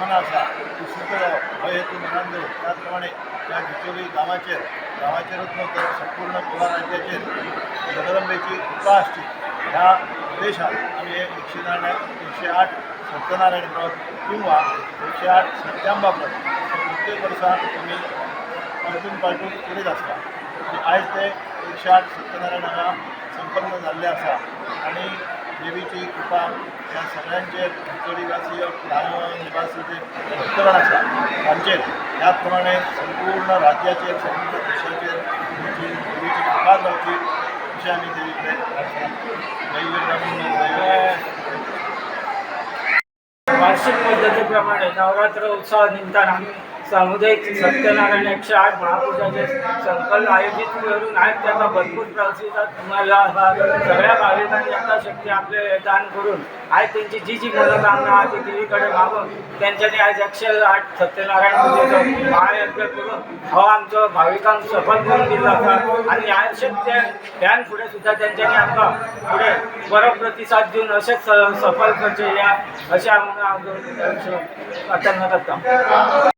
कामना आसा की सुखो हो हेतू मनान दवरून त्याचप्रमाणे ह्या बिचोली गांवाचेरूच न्हू तर संपूर्ण गोवा राज्याचेर जगदंबेची कृपा आसची ह्या उद्देशान आमी हे 108 सत्यनारायण व्रत किंवा 108 सत्यांबा व्रत प्रत्येक वर्सा आमी पालटून करीत आसता आनी आयज ते 108 सत्यनारायण हांगा संपन्न जाल्ले आसा आनी देवीची कृपा ह्या सगळ्यांचेर बिचोलीवासी निवासी जे भक्तगण आसा तांचेर त्याच प्रमाणे संपूर्ण राज्याचेर संपूर्ण देशाचेर देवीची कृपा जावची अशें आमी देवी कडेन वार्षिक पद्धतीप्रमाणे नवरात्र उत्सव निमित्तानं आम्ही सामुदायिक सत्यनारायण 108 महापूजाचे संकल्प आयोजित करून आहेत. त्याचा भरपूर प्रतिसाद तुम्हाला सगळ्या भाविकांनी यथाशक्ती आपले दान करून आज त्यांची जी मनोकामना आहे ती देवीकडे मागून त्यांच्यानी आज 108 सत्यनारायण पूजेचं महायज्ञ करून हो आमचं भाविकांक सफल करून दिला होता आणि आयुष्य ध्यान पुढे सुद्धा त्यांच्यानी आमकां पुढे बरो प्रतिसाद देऊन असेच सफल करचे या अशा आमकां करता